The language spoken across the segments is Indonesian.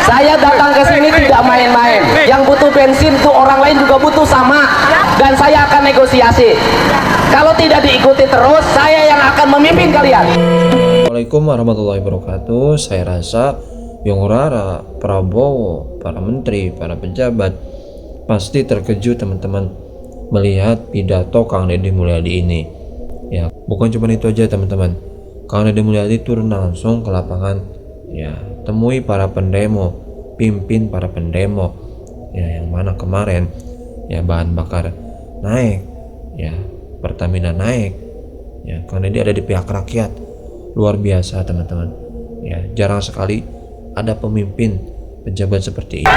Saya datang ke sini tidak main-main. Yang butuh bensin tuh orang lain juga butuh sama. Dan saya akan negosiasi. Kalau tidak diikuti terus, saya yang akan memimpin kalian. Assalamualaikum warahmatullahi wabarakatuh. Saya rasa Yongurara, Prabowo, para menteri, para pejabat pasti terkejut teman-teman melihat pidato Kang Deddy Mulyadi ini. Ya, bukan cuma itu aja teman-teman. Kang Deddy Mulyadi turun langsung ke lapangan. Ya, temui para pendemo, pimpin para pendemo. Ya, yang mana kemarin ya bahan bakar naik, ya Pertamina naik. Ya, Kang Deddy ada di pihak rakyat. Luar biasa teman-teman. Ya, jarang sekali ada pemimpin pejabat seperti ini.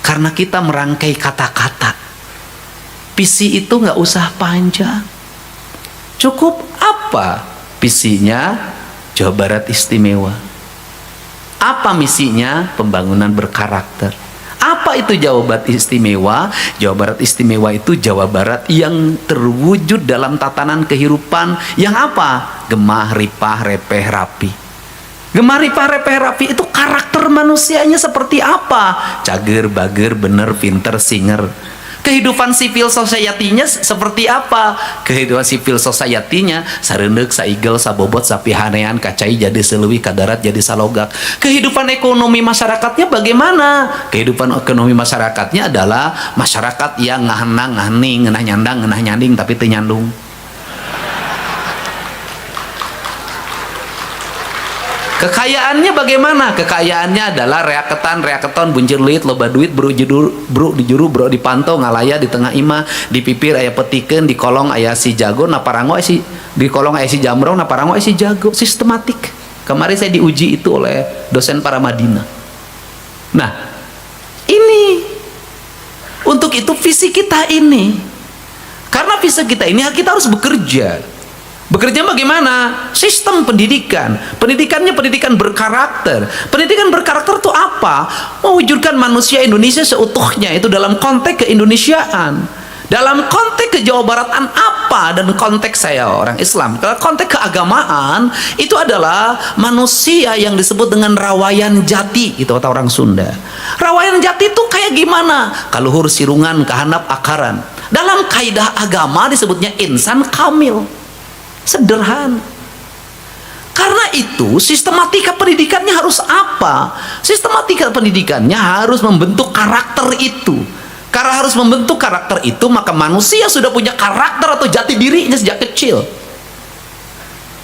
Karena kita merangkai kata-kata. Visi itu nggak usah panjang. Cukup apa visinya? Jawa Barat istimewa. Apa misinya? Pembangunan berkarakter. Apa itu Jawa Barat istimewa? Jawa Barat istimewa itu Jawa Barat yang terwujud dalam tatanan kehidupan yang apa? Gemah, ripah, repeh, rapi. Gemah, ripah, repeh, rapi itu karakter manusianya seperti apa? Cager, bager, bener, pinter, singer. Kehidupan civil society-nya seperti apa? Kehidupan civil society-nya sareundeuh, saigel, sabobot, sapihanean, kacai jadi seleuwih, kadarat jadi salogak. Kehidupan ekonomi masyarakatnya bagaimana? Kehidupan ekonomi masyarakatnya adalah masyarakat yang ngahenang, ngahening, ngeunah nyandang, ngeunah nyanding tapi teu nyandung. Kekayaannya bagaimana? Kekayaannya adalah reaketon, buncir duit, loba duit, bro di juru, bro dipantau, ngalaya di tengah imah, di pipir aya petikeun, di kolong aya si jago, na parango aya si di kolong aya si jamrong, na parango aya si jago, sistematik. Kemarin saya diuji itu oleh dosen Paramadina. Nah, ini untuk itu visi kita ini. Karena visi kita ini kita harus bekerja. Bekerja bagaimana? Sistem pendidikan. Pendidikannya pendidikan berkarakter. Pendidikan berkarakter itu apa? Mewujudkan manusia Indonesia seutuhnya. Itu dalam konteks keindonesiaan. Dalam konteks kejawabaratan apa? Dan konteks saya orang Islam. Kalau konteks keagamaan itu adalah manusia yang disebut dengan rawayan jati. Itu kata orang Sunda. Rawayan jati itu kayak gimana? Kaluhur sirungan kahandap akaran. Dalam kaidah agama disebutnya insan kamil. Sederhana. Karena itu sistematika pendidikannya harus apa? Sistematika pendidikannya harus membentuk karakter itu. Karena harus membentuk karakter itu, maka manusia sudah punya karakter atau jati dirinya sejak kecil.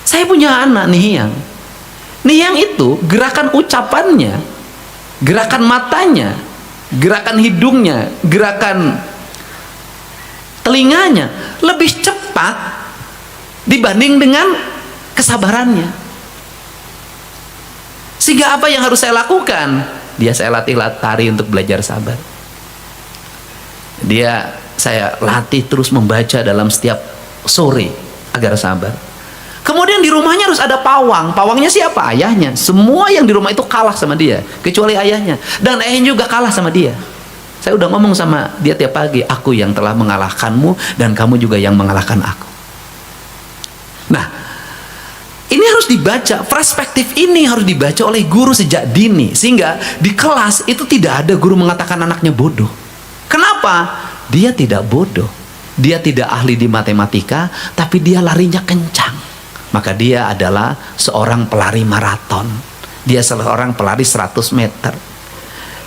Saya punya anak Nihiyang. Nihiyang itu gerakan ucapannya, gerakan matanya, gerakan hidungnya, gerakan telinganya lebih cepat dibanding dengan kesabarannya. Sehingga apa yang harus saya lakukan? Dia saya latih tari untuk belajar sabar. Saya latih terus membaca dalam setiap sore agar sabar. Kemudian di rumahnya harus ada pawang. Pawangnya siapa? Ayahnya. Semua yang di rumah itu kalah sama dia, kecuali ayahnya. Dan ayahnya juga kalah sama dia. Saya udah ngomong sama dia tiap pagi, aku yang telah mengalahkanmu dan kamu juga yang mengalahkan aku. Nah, Ini harus dibaca, perspektif ini harus dibaca oleh guru sejak dini, sehingga di kelas itu tidak ada guru mengatakan anaknya bodoh. Kenapa? Dia tidak bodoh, dia tidak ahli di matematika, tapi dia larinya kencang. Maka dia adalah seorang pelari maraton, dia seorang pelari 100 meter.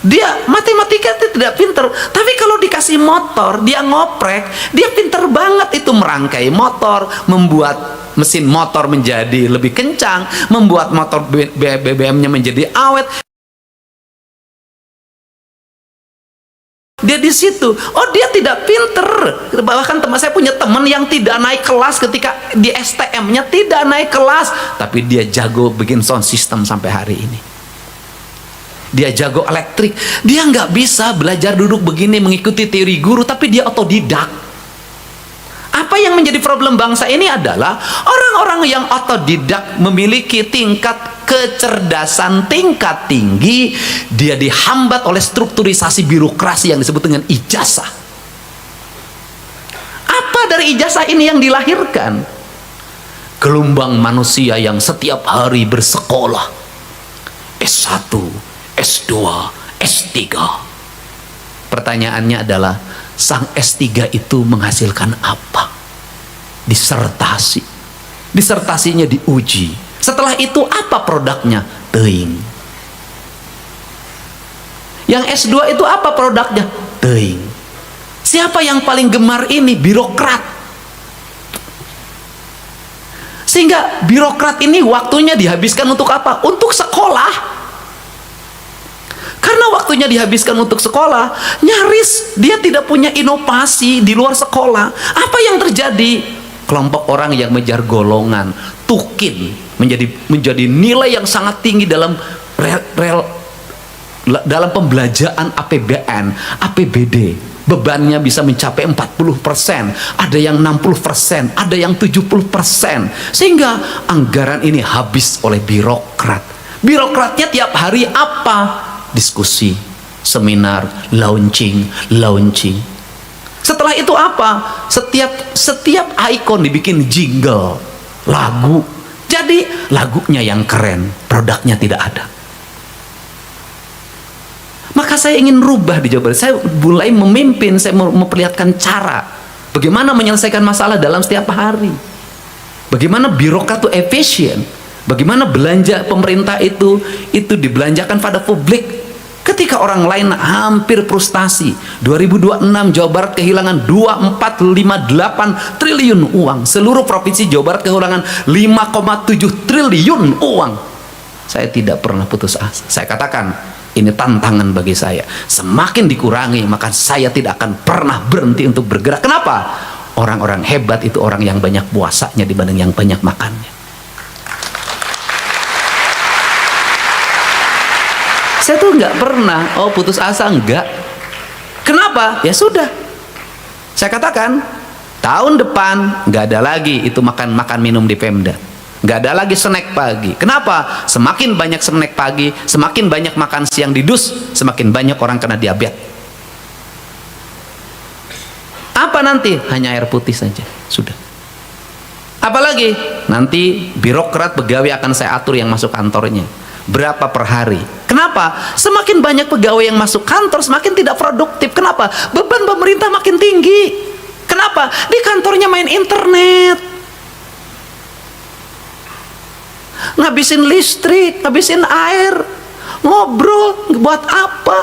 Dia matematika itu tidak pinter, tapi kalau dikasih motor, dia ngoprek, dia pinter banget itu merangkai motor, membuat mesin motor menjadi lebih kencang, membuat motor BBM-nya menjadi awet. Dia di situ. Oh, dia tidak pinter. Bahkan teman saya punya teman yang tidak naik kelas ketika di STM-nya, tidak naik kelas, tapi dia jago bikin sound system sampai hari ini. Dia jago elektrik. Dia nggak bisa belajar duduk begini mengikuti teori guru, tapi dia otodidak. Apa yang menjadi problem bangsa ini adalah orang-orang yang otodidak memiliki tingkat kecerdasan tingkat tinggi, dia dihambat oleh strukturisasi birokrasi yang disebut dengan ijazah. Apa dari ijazah ini yang dilahirkan? Gelombang manusia yang setiap hari bersekolah, S1, S2, S3. Pertanyaannya adalah, sang S3 itu menghasilkan apa? Disertasi. Disertasinya diuji. Setelah itu apa produknya? Teuing. Yang S2 itu apa produknya? Teuing. Siapa yang paling gemar ini? Birokrat. Sehingga birokrat ini waktunya dihabiskan untuk apa? Untuk sekolah. Karena waktunya dihabiskan untuk sekolah, nyaris dia tidak punya inovasi di luar sekolah. Apa yang terjadi? Kelompok orang yang mengejar golongan, tukin, menjadi nilai yang sangat tinggi dalam dalam pembelajaran APBN, APBD. Bebannya bisa mencapai 40%, ada yang 60%, ada yang 70%. Sehingga anggaran ini habis oleh birokrat. Birokratnya tiap hari apa? Diskusi, seminar, launching. Setelah itu apa? Setiap ikon dibikin jingle, lagu. Jadi lagunya yang keren, produknya tidak ada. Maka saya ingin rubah di Jawa Barat. Saya mulai memimpin, saya memperlihatkan cara bagaimana menyelesaikan masalah dalam setiap hari. Bagaimana birokrat itu efisien. Bagaimana belanja pemerintah itu dibelanjakan pada publik. Ketika orang lain hampir frustasi, 2026 Jawa Barat kehilangan 2458 triliun uang. Seluruh provinsi Jawa Barat kehilangan 5,7 triliun uang. Saya tidak pernah putus asa. Saya katakan, ini tantangan bagi saya. Semakin dikurangi, maka saya tidak akan pernah berhenti untuk bergerak. Kenapa? Orang-orang hebat itu orang yang banyak puasanya dibanding yang banyak makannya. Saya tuh nggak pernah, putus asa, enggak. Kenapa? Ya sudah. Saya katakan, tahun depan nggak ada lagi itu makan minum di Pemda. Nggak ada lagi snack pagi. Kenapa? Semakin banyak snack pagi, semakin banyak makan siang di dus, semakin banyak orang kena diabetes. Apa nanti? Hanya air putih saja. Sudah. Apalagi? Nanti birokrat pegawai akan saya atur yang masuk kantornya. Berapa per hari? Kenapa? Semakin banyak pegawai yang masuk kantor, semakin tidak produktif. Kenapa? Beban pemerintah makin tinggi. Kenapa? Di kantornya main internet, ngabisin listrik, ngabisin air, ngobrol, buat apa?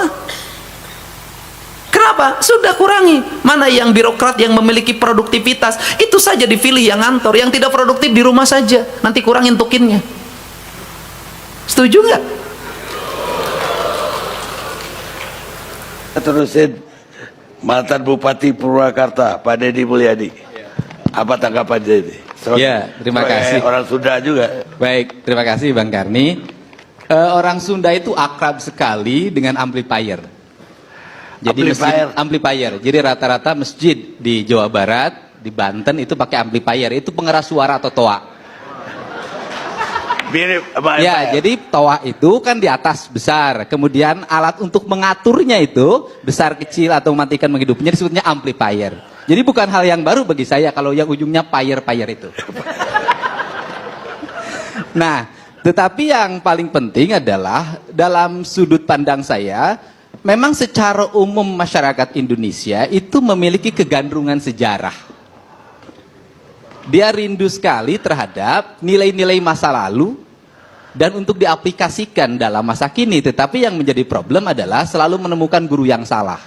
Kenapa? Sudah kurangi. Mana yang birokrat yang memiliki produktivitas, itu saja dipilih yang ngantor. Yang tidak produktif di rumah saja, nanti kurangin tukinnya. Setuju nggak? Terusin mantan Bupati Purwakarta Pak Deddy Mulyadi. Apa tanggapan Deddy? Ya, terima kasih. Orang Sunda juga. Baik, terima kasih Bang Karni. Orang Sunda itu akrab sekali dengan amplifier. Jadi amplifier. Jadi rata-rata masjid di Jawa Barat, di Banten itu pakai amplifier. Itu pengeras suara atau toa. Mirip, ya, jadi toa itu kan di atas besar, kemudian alat untuk mengaturnya itu besar kecil atau mematikan menghidupnya disebutnya amplifier. Jadi bukan hal yang baru bagi saya kalau yang ujungnya fire itu. Nah, tetapi yang paling penting adalah dalam sudut pandang saya, memang secara umum masyarakat Indonesia itu memiliki kegandrungan sejarah. Dia rindu sekali terhadap nilai-nilai masa lalu dan untuk diaplikasikan dalam masa kini. Tetapi yang menjadi problem adalah selalu menemukan guru yang salah.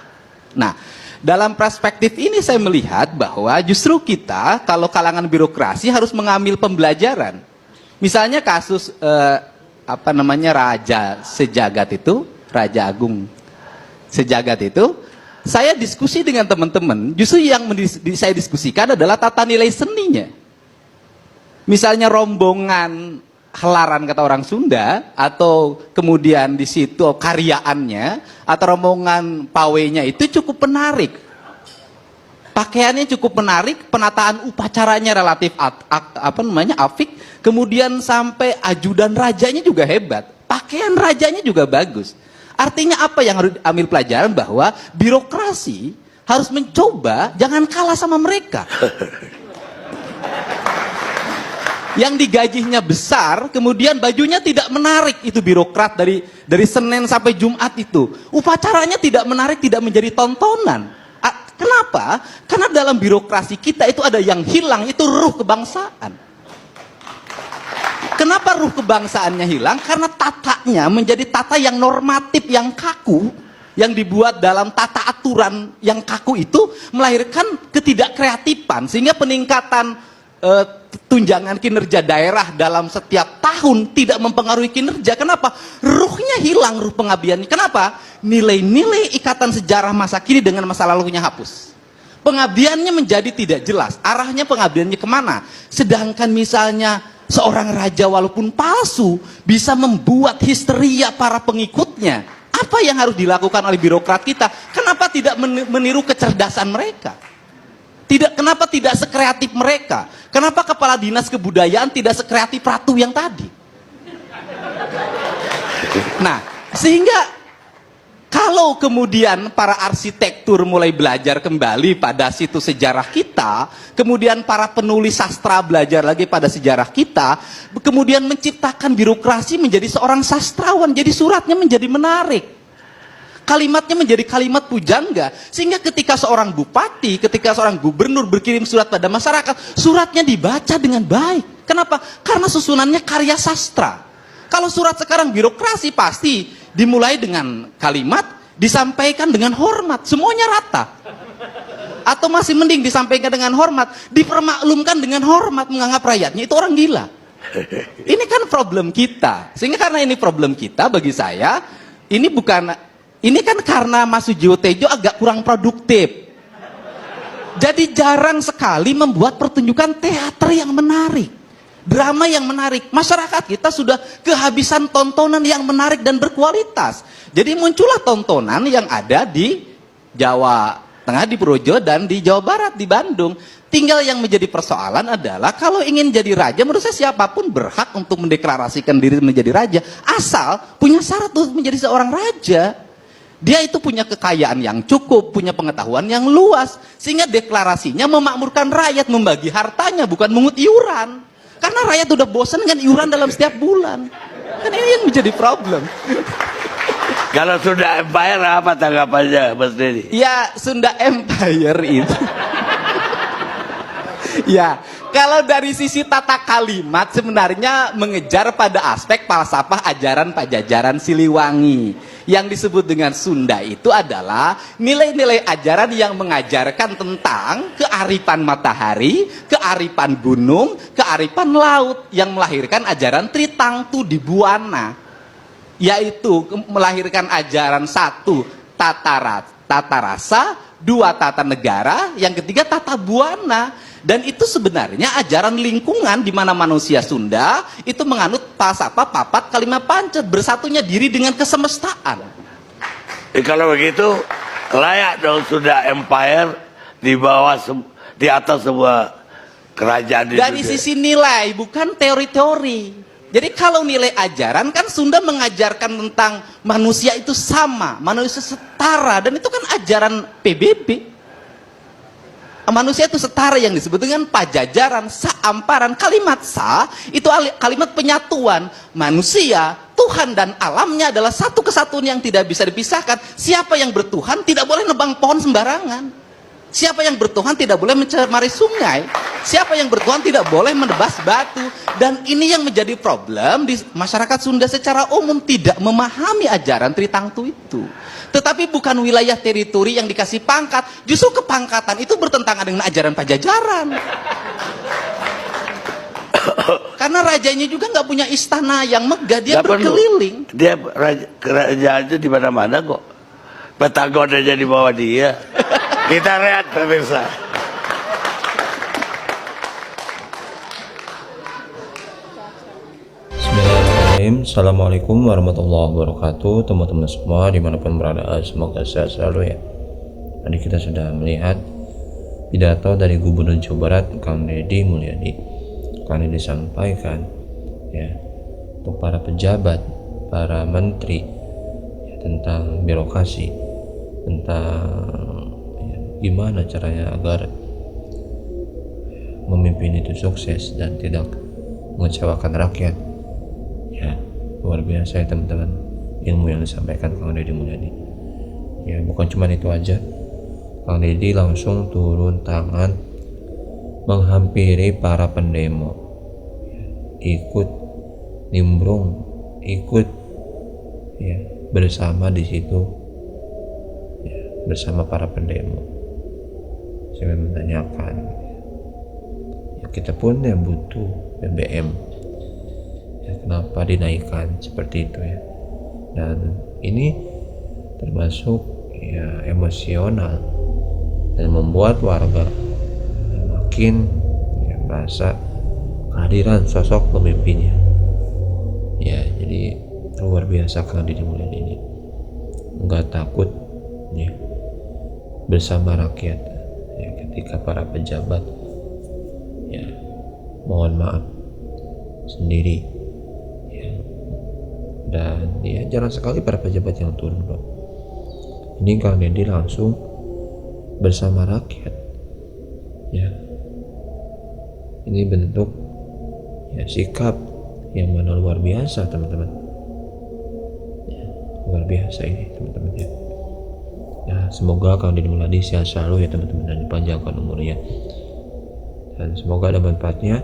Nah, dalam perspektif ini saya melihat bahwa justru kita kalau kalangan birokrasi harus mengambil pembelajaran. Misalnya kasus Raja Sejagat itu, Raja Agung Sejagat itu, saya diskusi dengan teman-teman, justru yang saya diskusikan adalah tata nilai seninya. Misalnya rombongan helaran kata orang Sunda, atau kemudian di situ karyaannya, atau rombongan pawainya itu cukup menarik. Pakaiannya cukup menarik, penataan upacaranya relatif apik, kemudian sampai ajudan rajanya juga hebat, pakaian rajanya juga bagus. Artinya apa yang harus ambil pelajaran? Bahwa birokrasi harus mencoba jangan kalah sama mereka. Yang digajinya besar, kemudian bajunya tidak menarik, itu birokrat dari Senin sampai Jumat itu. Upacaranya tidak menarik, tidak menjadi tontonan. Kenapa? Karena dalam birokrasi kita itu ada yang hilang, itu ruh kebangsaan. Kenapa ruh kebangsaannya hilang? Karena tatanya menjadi tata yang normatif, yang kaku, yang dibuat dalam tata aturan yang kaku itu melahirkan ketidakkreatifan, sehingga peningkatan tunjangan kinerja daerah dalam setiap tahun tidak mempengaruhi kinerja. Kenapa? Ruhnya hilang, ruh pengabdiannya. Kenapa? Nilai-nilai ikatan sejarah masa kini dengan masa lalunya hapus. Pengabdiannya menjadi tidak jelas. Arahnya pengabdiannya kemana? Sedangkan misalnya seorang raja walaupun palsu bisa membuat histeria para pengikutnya. Apa yang harus dilakukan oleh birokrat kita? Kenapa tidak meniru kecerdasan mereka? Kenapa tidak sekreatif mereka? Kenapa kepala dinas kebudayaan tidak sekreatif ratu yang tadi? Nah, sehingga kalau kemudian para arsitektur mulai belajar kembali pada situs sejarah kita, kemudian para penulis sastra belajar lagi pada sejarah kita, kemudian menciptakan birokrasi menjadi seorang sastrawan, jadi suratnya menjadi menarik. Kalimatnya menjadi kalimat pujangga, sehingga ketika seorang bupati, ketika seorang gubernur berkirim surat pada masyarakat, suratnya dibaca dengan baik. Kenapa? Karena susunannya karya sastra. Kalau surat sekarang birokrasi pasti dimulai dengan kalimat, disampaikan dengan hormat, semuanya rata. Atau masih mending disampaikan dengan hormat, dipermaklumkan dengan hormat, menganggap rakyatnya itu orang gila. Ini kan problem kita. Sehingga karena ini problem kita, bagi saya ini kan karena Mas Sujiwo Tejo agak kurang produktif. Jadi jarang sekali membuat pertunjukan teater yang menarik, drama yang menarik. Masyarakat kita sudah kehabisan tontonan yang menarik dan berkualitas. Jadi muncullah tontonan yang ada di Jawa Tengah, di Projo, dan di Jawa Barat, di Bandung. Tinggal yang menjadi persoalan adalah kalau ingin jadi raja, menurut saya siapapun berhak untuk mendeklarasikan diri menjadi raja, asal punya syarat untuk menjadi seorang raja. Dia itu punya kekayaan yang cukup, punya pengetahuan yang luas, sehingga deklarasinya memakmurkan rakyat, membagi hartanya, bukan mengut iuran. Karena rakyat udah bosan dengan iuran dalam setiap bulan. Kan ini yang menjadi problem. Kalau Sunda Empire apa tanggapannya, Mas Dedi? Ya, Sunda Empire itu. Ya, kalau dari sisi tata kalimat sebenarnya mengejar pada aspek falsafah ajaran Pajajaran Siliwangi. Yang disebut dengan Sunda itu adalah nilai-nilai ajaran yang mengajarkan tentang kearifan matahari, kearifan gunung, kearifan laut, yang melahirkan ajaran Tritangtu di Buana, yaitu melahirkan ajaran satu tata rasa, dua tata negara, yang ketiga tata buana. Dan itu sebenarnya ajaran lingkungan, di mana manusia Sunda itu menganut falsafah papat kalimat pancet, bersatunya diri dengan kesemestaan. Kalau begitu layak dong Sunda Empire di bawah di atas sebuah kerajaan di dari dunia. Sisi nilai, bukan teori-teori. Jadi kalau nilai ajaran kan Sunda mengajarkan tentang manusia itu sama, manusia setara, dan itu kan ajaran PBB. Manusia itu setara, yang disebut dengan pajajaran, saamparan. Kalimat sa itu kalimat penyatuan. Manusia, Tuhan dan alamnya adalah satu kesatuan yang tidak bisa dipisahkan. Siapa yang bertuhan tidak boleh nebang pohon sembarangan. Siapa yang bertuhan tidak boleh mencemari sungai. Siapa yang bertuhan tidak boleh menebas batu. Dan ini yang menjadi problem di masyarakat Sunda secara umum, tidak memahami ajaran Tritangtu itu. Tetapi bukan wilayah teritori yang dikasih pangkat. Justru kepangkatan itu bertentangan dengan ajaran Pajajaran. Karena rajanya juga nggak punya istana yang megah, dia berkeliling. Dia kerajaan itu di mana-mana kok. Pentagon aja di bawah dia. Kita lihat pemirsa. Bismillahirrahmanirrahim. Assalamualaikum warahmatullahi wabarakatuh. Teman-teman semua dimanapun berada, semoga sehat selalu ya. Tadi kita sudah melihat pidato dari Gubernur Jawa Barat Kang Deddy Mulyadi. Kang Deddy disampaikan ya untuk para pejabat, para menteri ya, tentang birokrasi, tentang gimana caranya agar memimpin itu sukses dan tidak mengecewakan rakyat. Ya, luar biasa ya teman-teman ilmu yang disampaikan Kang Deddy Mulyadi. Ya, bukan cuma itu aja. Kang Deddy langsung turun tangan menghampiri para pendemo. Ya, ikut nimbrung, ikut ya bersama di situ ya, bersama para pendemo. Saya menanyakan ya, kita pun ya butuh BBM ya, kenapa dinaikkan seperti itu ya. Dan ini termasuk ya emosional dan membuat warga makin ya, merasa kehadiran sosok pemimpinnya ya. Jadi luar biasa Kang Deddy Mulyadi ini nggak takut ya bersama rakyat ya, ketika para pejabat ya mohon maaf sendiri ya. Dan ya jarang sekali para pejabat yang turun bro. Ini Kang Deddy langsung bersama rakyat ya. Ini bentuk ya sikap yang mana luar biasa teman-teman ya, luar biasa ini teman-teman ya. Ya, semoga Kang Deddy Mulyadi sehat selalu ya teman-teman, dan dipanjangkan umurnya. Dan semoga ada manfaatnya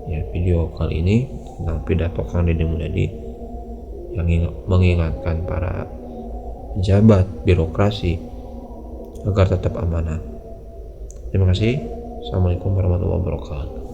ya video kali ini tentang pidato Kang Deddy Mulyadi yang mengingatkan para pejabat birokrasi agar tetap amanah. Terima kasih. Assalamualaikum warahmatullahi wabarakatuh.